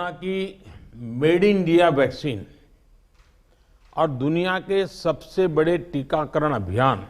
Corona की made in India vaccine और दुनिया के सबसे बड़े टीकाकरण अभियान,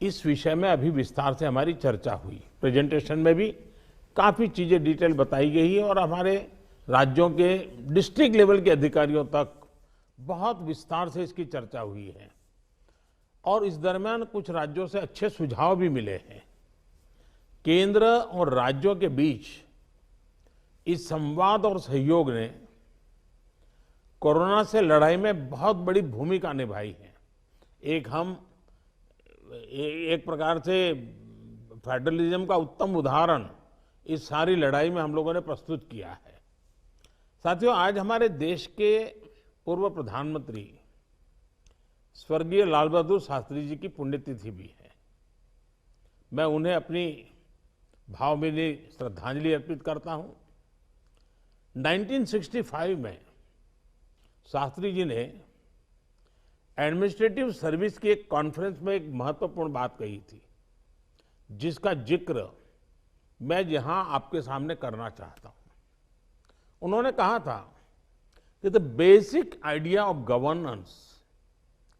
इस विषय में अभी विस्तार से हमारी चर्चा हुई। प्रेजेंटेशन में भी काफी चीजें डिटेल बताई गई है और हमारे राज्यों के डिस्ट्रिक्ट लेवल के अधिकारियों तक बहुत विस्तार से इसकी चर्चा हुई है। और इस दरमियान कुछ राज्यों से अच्छे सुझाव भी मिले हैं। केंद्र और राज्यों के बीच इस संवाद और सहयोग ने कोरोना से लड़ाई में बहुत बड़ी भूमिका निभाई है। एक प्रकार से फेडरलिज्म का उत्तम उदाहरण इस सारी लड़ाई में हम लोगों ने प्रस्तुत किया है। साथियों, आज हमारे देश के पूर्व प्रधानमंत्री स्वर्गीय लाल बहादुर शास्त्री जी की पुण्यतिथि भी है। मैं उन्हें अपनी भावभीनी श्रद्धांजलि अर्पित करता हूं। 1965 में शास्त्री जी ने एडमिनिस्ट्रेटिव सर्विस की एक कॉन्फ्रेंस में एक महत्वपूर्ण बात कही थी, जिसका जिक्र मैं यहां आपके सामने करना चाहता हूं। उन्होंने कहा था कि the basic idea of governance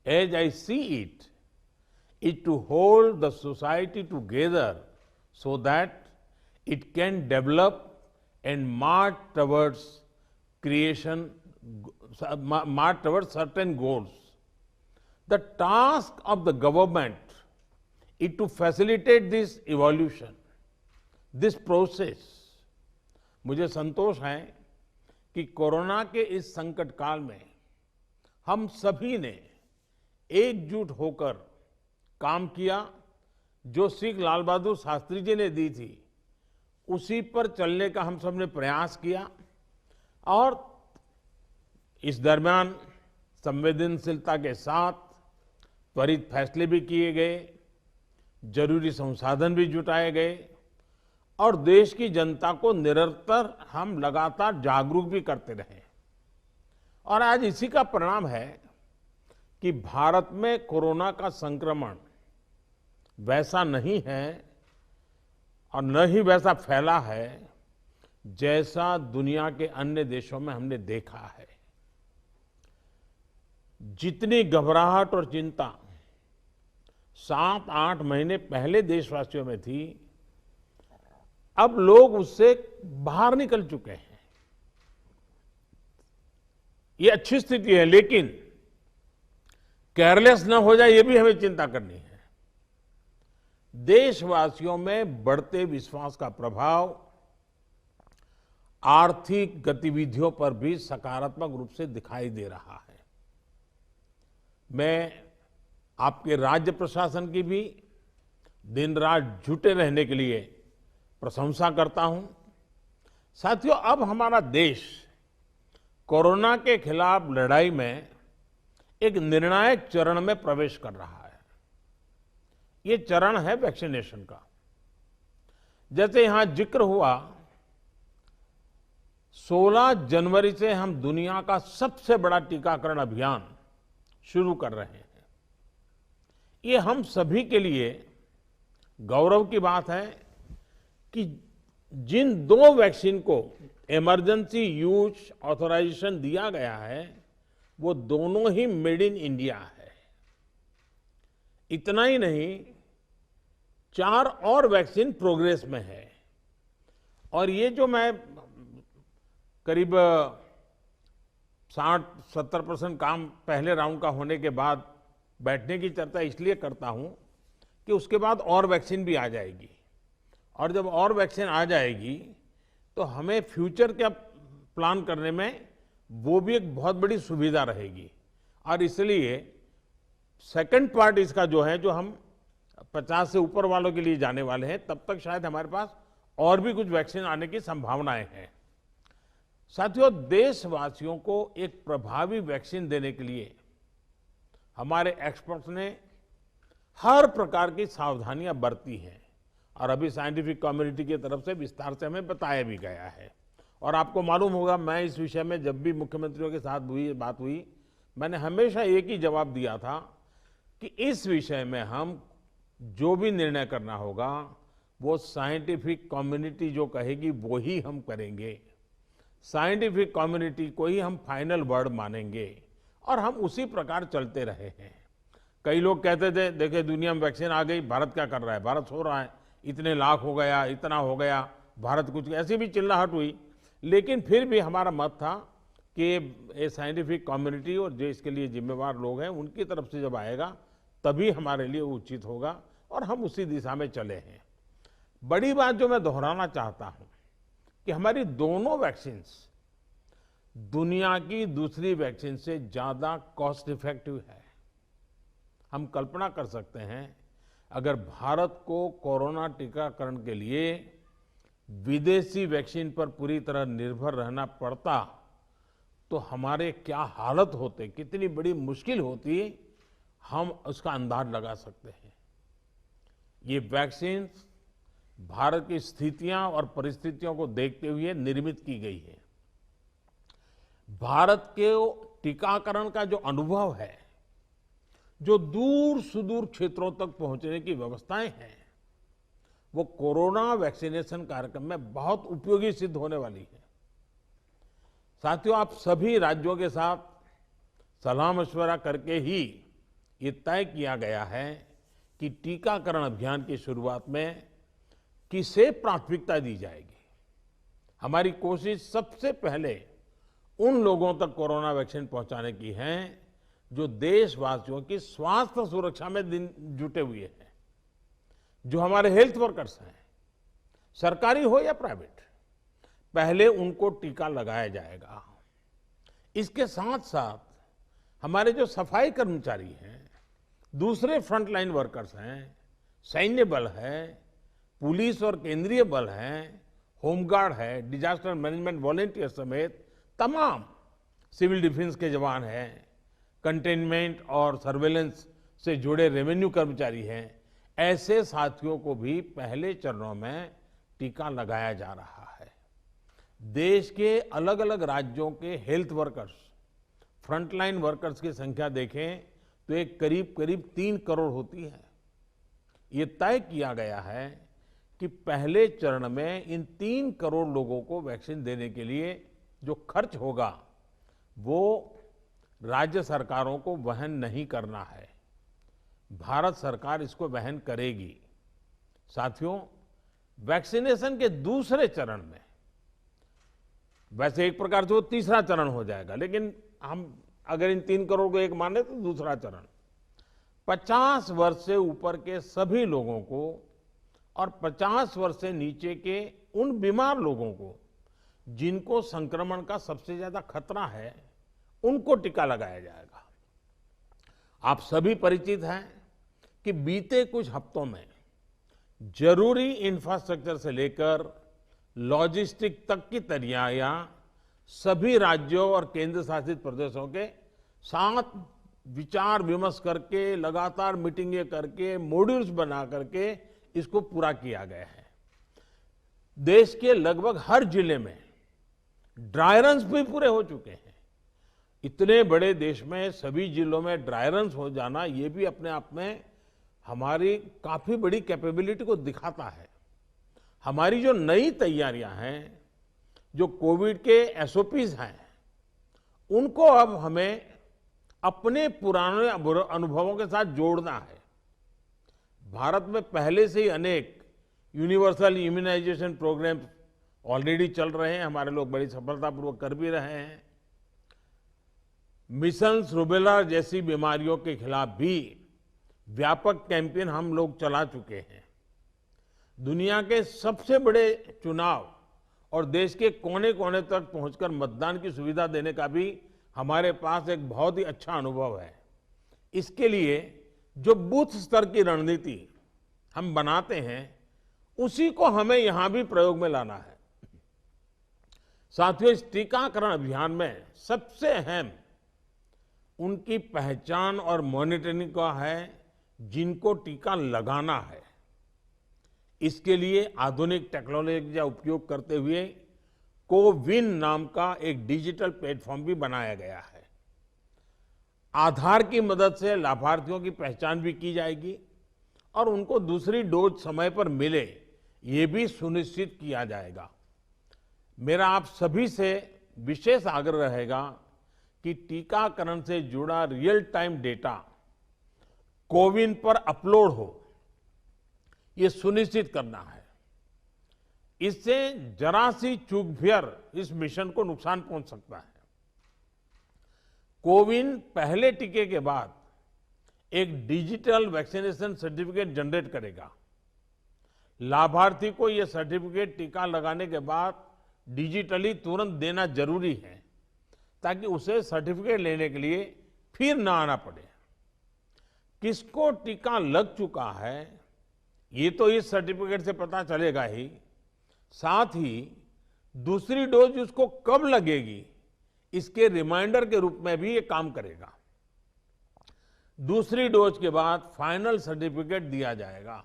as I see it is to hold the society together so that it can develop and march towards certain goals. The task of the government is to facilitate this evolution, this process. मुझे संतोष है कि corona के इस संकट काल में हम सभी ने एकजुट होकर काम किया। जो सीख लाल बहादुर शास्त्री जी ने दी थी, उसी पर चलने का हम सब ने प्रयास किया। और इस दरमियान संवेदनशीलता के साथ त्वरित फैसले भी किए गए, जरूरी संसाधन भी जुटाए गए और देश की जनता को निरंतर हम लगातार जागरूक भी करते रहे। और आज इसी का परिणाम है कि भारत में कोरोना का संक्रमण वैसा नहीं है और न ही वैसा फैला है जैसा दुनिया के अन्य देशों में हमने देखा है। जितनी घबराहट और चिंता 7-8 महीने पहले देशवासियों में थी, अब लोग उससे बाहर निकल चुके हैं। ये अच्छी स्थिति है, लेकिन केयरलेस न हो जाए, ये भी हमें चिंता करनी है। देशवासियों में बढ़ते विश्वास का प्रभाव आर्थिक गतिविधियों पर भी सकारात्मक रूप से दिखाई दे रहा है। मैं आपके राज्य प्रशासन की भी दिन रात जुटे रहने के लिए प्रशंसा करता हूं। साथियों, अब हमारा देश कोरोना के खिलाफ लड़ाई में एक निर्णायक चरण में प्रवेश कर रहा है। ये चरण है वैक्सीनेशन का। जैसे यहां जिक्र हुआ, 16 जनवरी से हम दुनिया का सबसे बड़ा टीकाकरण अभियान शुरू कर रहे हैं। ये हम सभी के लिए गौरव की बात है कि जिन 2 वैक्सीन को इमरजेंसी यूज ऑथराइजेशन दिया गया है, वो दोनों ही मेड इन इंडिया है। इतना ही नहीं, 4 और वैक्सीन प्रोग्रेस में है। और ये जो मैं करीब 60-70% काम पहले राउंड का होने के बाद बैठने की चर्चा इसलिए करता हूं कि उसके बाद और वैक्सीन भी आ जाएगी। और जब और वैक्सीन आ जाएगी तो हमें फ्यूचर का प्लान करने में वो भी एक बहुत बड़ी सुविधा रहेगी। और इसलिए सेकंड पार्ट इसका जो है, जो हम 50 से ऊपर वालों के लिए जाने वाले हैं, तब तक शायद हमारे पास और भी कुछ वैक्सीन आने की संभावनाएं हैं। साथियों, देशवासियों को एक प्रभावी वैक्सीन देने के लिए हमारे एक्सपर्ट्स ने हर प्रकार की सावधानियां बरती हैं और अभी साइंटिफिक कम्युनिटी की तरफ से विस्तार से हमें बताया भी गया है। और आपको मालूम होगा, मैं इस विषय में जब भी मुख्यमंत्रियों के साथ बात हुई, मैंने हमेशा एक ही जवाब दिया था कि इस विषय में हम जो भी निर्णय करना होगा वो साइंटिफिक कम्युनिटी जो कहेगी वो ही हम करेंगे। साइंटिफिक कम्युनिटी को ही हम फाइनल वर्ड मानेंगे और हम उसी प्रकार चलते रहे हैं। कई लोग कहते थे देखिए दुनिया में वैक्सीन आ गई, भारत क्या कर रहा है, भारत सो रहा है, इतने लाख हो गया, इतना हो गया, भारत कुछ, ऐसी भी चिल्लाहट हुई। लेकिन फिर भी हमारा मत था कि ये साइंटिफिक कम्युनिटी और जो इसके लिए जिम्मेवार लोग हैं उनकी तरफ से जब आएगा तभी हमारे लिए उचित होगा और हम उसी दिशा में चले हैं। बड़ी बात जो मैं दोहराना चाहता हूं कि हमारी दोनों वैक्सीन्स दुनिया की दूसरी वैक्सीन से ज्यादा कॉस्ट इफेक्टिव है। हम कल्पना कर सकते हैं अगर भारत को कोरोना टीकाकरण के लिए विदेशी वैक्सीन पर पूरी तरह निर्भर रहना पड़ता तो हमारे क्या हालत होते, कितनी बड़ी मुश्किल होती, हम उसका अंदाज लगा सकते हैं। ये वैक्सीन भारत की स्थितियां और परिस्थितियों को देखते हुए निर्मित की गई है। भारत के टीकाकरण का जो अनुभव है, जो दूर सुदूर क्षेत्रों तक पहुंचने की व्यवस्थाएं हैं, वो कोरोना वैक्सीनेशन कार्यक्रम में बहुत उपयोगी सिद्ध होने वाली है। साथियों, आप सभी राज्यों के साथ सलाह मशवरा करके ही ये तय किया गया है कि टीकाकरण अभियान की शुरुआत में किसे प्राथमिकता दी जाएगी। हमारी कोशिश सबसे पहले उन लोगों तक कोरोना वैक्सीन पहुंचाने की है जो देशवासियों की स्वास्थ्य सुरक्षा में जुटे हुए हैं, जो हमारे हेल्थ वर्कर्स हैं, सरकारी हो या प्राइवेट, पहले उनको टीका लगाया जाएगा। इसके साथ साथ हमारे जो सफाई कर्मचारी हैं, दूसरे फ्रंटलाइन वर्कर्स हैं, सैन्य बल है, पुलिस और केंद्रीय बल हैं, होमगार्ड है, डिजास्टर मैनेजमेंट वॉलेंटियर समेत तमाम सिविल डिफेंस के जवान हैं, कंटेनमेंट और सर्वेलेंस से जुड़े रेवेन्यू कर्मचारी हैं, ऐसे साथियों को भी पहले चरणों में टीका लगाया जा रहा है। देश के अलग अलग राज्यों के हेल्थ वर्कर्स, फ्रंटलाइन वर्कर्स की संख्या देखें तो एक करीब करीब 3 करोड़ होती है। ये तय किया गया है कि पहले चरण में इन 3 करोड़ लोगों को वैक्सीन देने के लिए जो खर्च होगा वो राज्य सरकारों को वहन नहीं करना है, भारत सरकार इसको वहन करेगी। साथियों, वैक्सीनेशन के दूसरे चरण में, वैसे एक प्रकार से वो तीसरा चरण हो जाएगा, लेकिन हम अगर इन 3 करोड़ को एक माने तो दूसरा चरण 50 वर्ष से ऊपर के सभी लोगों को और 50 वर्ष से नीचे के उन बीमार लोगों को जिनको संक्रमण का सबसे ज्यादा खतरा है, उनको टीका लगाया जाएगा। आप सभी परिचित हैं कि बीते कुछ हफ्तों में जरूरी इंफ्रास्ट्रक्चर से लेकर लॉजिस्टिक तक की तैयारियां सभी राज्यों और केंद्र शासित प्रदेशों के साथ विचार विमर्श करके, लगातार मीटिंगें करके, मॉड्यूल्स बना करके इसको पूरा किया गया है। देश के लगभग हर जिले में ड्राई रन्स भी पूरे हो चुके हैं। इतने बड़े देश में सभी जिलों में ड्राई रन्स हो जाना, ये भी अपने आप में हमारी काफी बड़ी कैपेबिलिटी को दिखाता है। हमारी जो नई तैयारियां हैं, जो कोविड के एसओपीज हैं, उनको अब हमें अपने पुराने अनुभवों के साथ जोड़ना है। भारत में पहले से ही अनेक यूनिवर्सल इम्यूनाइजेशन प्रोग्राम ऑलरेडी चल रहे हैं, हमारे लोग बड़ी सफलतापूर्वक कर भी रहे हैं। मिशंस रूबेला जैसी बीमारियों के खिलाफ भी व्यापक कैंपेन हम लोग चला चुके हैं। दुनिया के सबसे बड़े चुनाव और देश के कोने कोने तक पहुंचकर मतदान की सुविधा देने का भी हमारे पास एक बहुत ही अच्छा अनुभव है। इसके लिए जो बूथ स्तर की रणनीति हम बनाते हैं, उसी को हमें यहां भी प्रयोग में लाना है। साथियों, इस टीकाकरण अभियान में सबसे अहम उनकी पहचान और मॉनिटरिंग का है जिनको टीका लगाना है। इसके लिए आधुनिक टेक्नोलॉजी का उपयोग करते हुए कोविन नाम का एक डिजिटल प्लेटफॉर्म भी बनाया गया है। आधार की मदद से लाभार्थियों की पहचान भी की जाएगी और उनको दूसरी डोज समय पर मिले, ये भी सुनिश्चित किया जाएगा। मेरा आप सभी से विशेष आग्रह रहेगा कि टीकाकरण से जुड़ा रियल टाइम डेटा कोविन पर अपलोड हो, ये सुनिश्चित करना है। इससे जरा सी चूक भी इस मिशन को नुकसान पहुंच सकता है। कोविन पहले टीके के बाद एक डिजिटल वैक्सीनेशन सर्टिफिकेट जनरेट करेगा। लाभार्थी को यह सर्टिफिकेट टीका लगाने के बाद डिजिटली तुरंत देना जरूरी है, ताकि उसे सर्टिफिकेट लेने के लिए फिर ना आना पड़े। किसको टीका लग चुका है ये तो इस सर्टिफिकेट से पता चलेगा ही, साथ ही दूसरी डोज उसको कब लगेगी इसके रिमाइंडर के रूप में भी ये काम करेगा। दूसरी डोज के बाद फाइनल सर्टिफिकेट दिया जाएगा।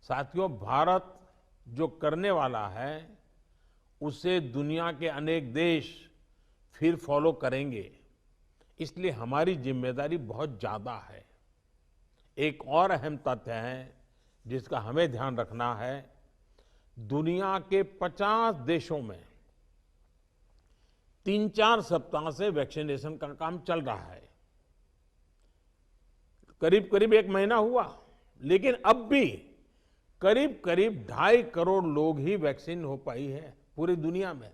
साथियों, भारत जो करने वाला है उसे दुनिया के अनेक देश फिर फॉलो करेंगे, इसलिए हमारी जिम्मेदारी बहुत ज्यादा है। एक और अहम तथ्य है जिसका हमें ध्यान रखना है। दुनिया के 50 देशों में 3-4 सप्ताह से वैक्सीनेशन का काम चल रहा है। करीब करीब 1 महीना हुआ, लेकिन अब भी करीब करीब 2.5 करोड़ लोग ही वैक्सीन हो पाई है पूरी दुनिया में।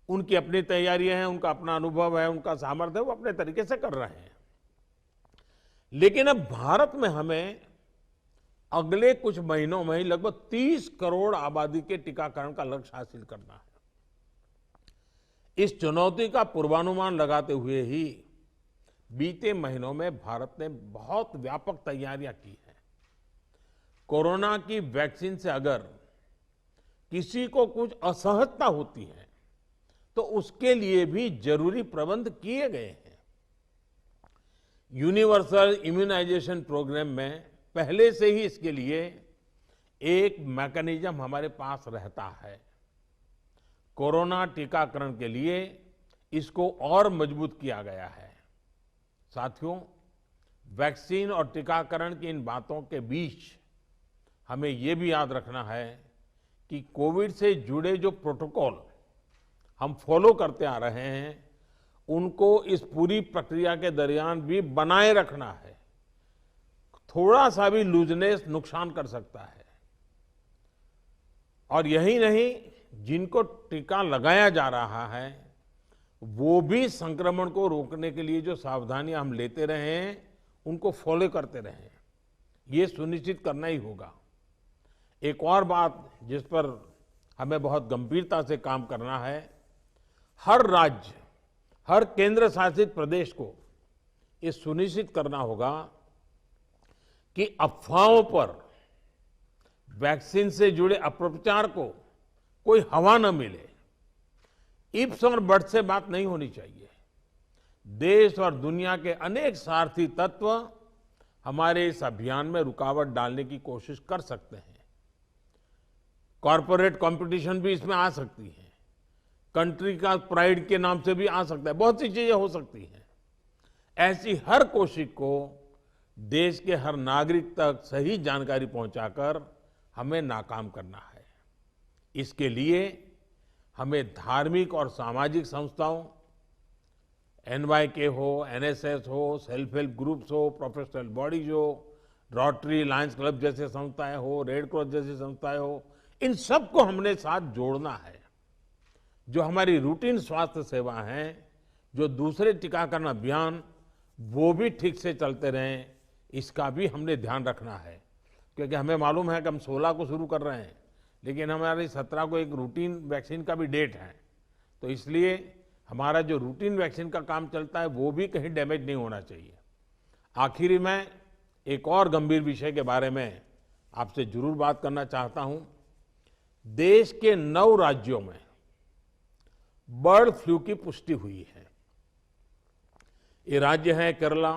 उनकी अपनी तैयारियां हैं, उनका अपना अनुभव है, उनका सामर्थ्य है, वो अपने तरीके से कर रहे हैं। लेकिन अब भारत में हमें अगले कुछ महीनों में ही लगभग 30 करोड़ आबादी के टीकाकरण का लक्ष्य हासिल करना है। इस चुनौती का पूर्वानुमान लगाते हुए ही बीते महीनों में भारत ने बहुत व्यापक तैयारियां की हैं। कोरोना की वैक्सीन से अगर किसी को कुछ असहजता होती है तो उसके लिए भी जरूरी प्रबंध किए गए हैं। यूनिवर्सल इम्यूनाइजेशन प्रोग्राम में पहले से ही इसके लिए एक मैकेनिज्म हमारे पास रहता है। कोरोना टीकाकरण के लिए इसको और मजबूत किया गया है। साथियों, वैक्सीन और टीकाकरण की इन बातों के बीच हमें ये भी याद रखना है कि कोविड से जुड़े जो प्रोटोकॉल हम फॉलो करते आ रहे हैं उनको इस पूरी प्रक्रिया के दरमियान भी बनाए रखना है। थोड़ा सा भी लूजनेस नुकसान कर सकता है। और यही नहीं, जिनको टीका लगाया जा रहा है वो भी संक्रमण को रोकने के लिए जो सावधानियां हम लेते रहे हैं उनको फॉलो करते रहे। ये सुनिश्चित करना ही होगा। एक और बात जिस पर हमें बहुत गंभीरता से काम करना है, हर राज्य, हर केंद्र शासित प्रदेश को ये सुनिश्चित करना होगा कि अफवाहों पर, वैक्सीन से जुड़े अपप्रचार को कोई हवा न मिले। इफ्स और बट्स से बात नहीं होनी चाहिए। देश और दुनिया के अनेक स्वार्थी तत्व हमारे इस अभियान में रुकावट डालने की कोशिश कर सकते हैं। कॉरपोरेट कंपटीशन भी इसमें आ सकती है, कंट्री का प्राइड के नाम से भी आ सकता है, बहुत सी चीजें हो सकती हैं। ऐसी हर कोशिश को देश के हर नागरिक तक सही जानकारी पहुंचाकर हमें नाकाम करना है। इसके लिए हमें धार्मिक और सामाजिक संस्थाओं, एनवाईके हो, एनएसएस हो, सेल्फ हेल्प ग्रुप्स हो, प्रोफेशनल बॉडीज हो, रोटरी, लायंस क्लब जैसे संस्थाएं हो, रेड क्रॉस जैसी संस्थाएं हो, इन सबको हमने साथ जोड़ना है। जो हमारी रूटीन स्वास्थ्य सेवा है, जो दूसरे टीकाकरण अभियान, वो भी ठीक से चलते रहें, इसका भी हमने ध्यान रखना है। क्योंकि हमें मालूम है कि हम 16 को शुरू कर रहे हैं, लेकिन हमारी 17 को एक रूटीन वैक्सीन का भी डेट है। तो इसलिए हमारा जो रूटीन वैक्सीन का काम चलता है वो भी कहीं डैमेज नहीं होना चाहिए। आखिरी में एक और गंभीर विषय के बारे में आपसे जरूर बात करना चाहता हूं। देश के 9 राज्यों में बर्ड फ्लू की पुष्टि हुई है। ये राज्य हैं केरला,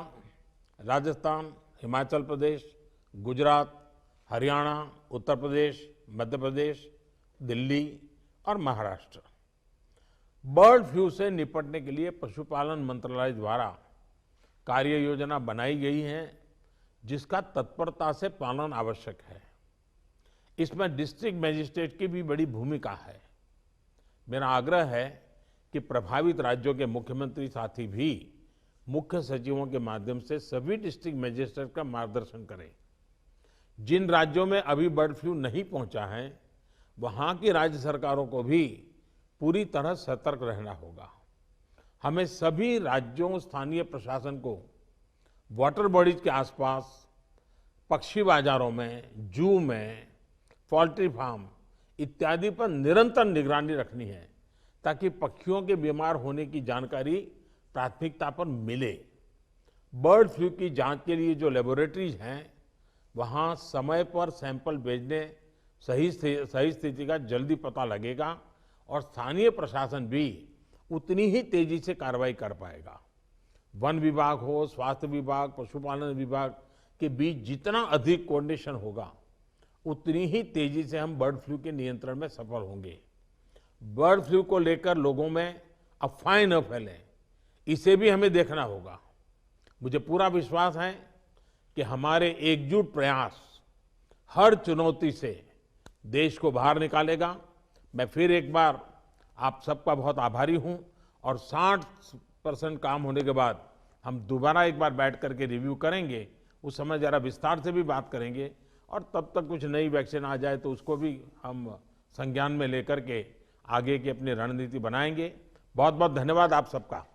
राजस्थान, हिमाचल प्रदेश, गुजरात, हरियाणा, उत्तर प्रदेश, मध्य प्रदेश, दिल्ली और महाराष्ट्र। बर्ड फ्लू से निपटने के लिए पशुपालन मंत्रालय द्वारा कार्य योजना बनाई गई है, जिसका तत्परता से पालन आवश्यक है। इसमें डिस्ट्रिक्ट मजिस्ट्रेट की भी बड़ी भूमिका है। मेरा आग्रह है कि प्रभावित राज्यों के मुख्यमंत्री साथी भी मुख्य सचिवों के माध्यम से सभी डिस्ट्रिक्ट मजिस्ट्रेट का मार्गदर्शन करें। जिन राज्यों में अभी बर्ड फ्लू नहीं पहुंचा है, वहां की राज्य सरकारों को भी पूरी तरह सतर्क रहना होगा। हमें सभी राज्यों, स्थानीय प्रशासन को वाटर बॉडीज के आसपास, पक्षी बाजारों में, जू में, पोल्ट्री फार्म इत्यादि पर निरंतर निगरानी रखनी है, ताकि पक्षियों के बीमार होने की जानकारी प्राथमिकता पर मिले। बर्ड फ्लू की जांच के लिए जो लेबोरेटरीज हैं, वहां समय पर सैंपल भेजने सही स्थिति का जल्दी पता लगेगा और स्थानीय प्रशासन भी उतनी ही तेजी से कार्रवाई कर पाएगा। वन विभाग हो, स्वास्थ्य विभाग, पशुपालन विभाग के बीच जितना अधिक कोऑर्डिनेशन होगा, उतनी ही तेजी से हम बर्ड फ्लू के नियंत्रण में सफल होंगे। बर्ड फ्लू को लेकर लोगों में अफवाहें न फैलें, इसे भी हमें देखना होगा। मुझे पूरा विश्वास है कि हमारे एकजुट प्रयास हर चुनौती से देश को बाहर निकालेगा। मैं फिर एक बार आप सबका बहुत आभारी हूं और 60% काम होने के बाद हम दोबारा एक बार बैठ करके रिव्यू करेंगे। उस समय जरा विस्तार से भी बात करेंगे और तब तक कुछ नई वैक्सीन आ जाए तो उसको भी हम संज्ञान में लेकर के आगे की अपनी रणनीति बनाएंगे। बहुत बहुत धन्यवाद आप सबका।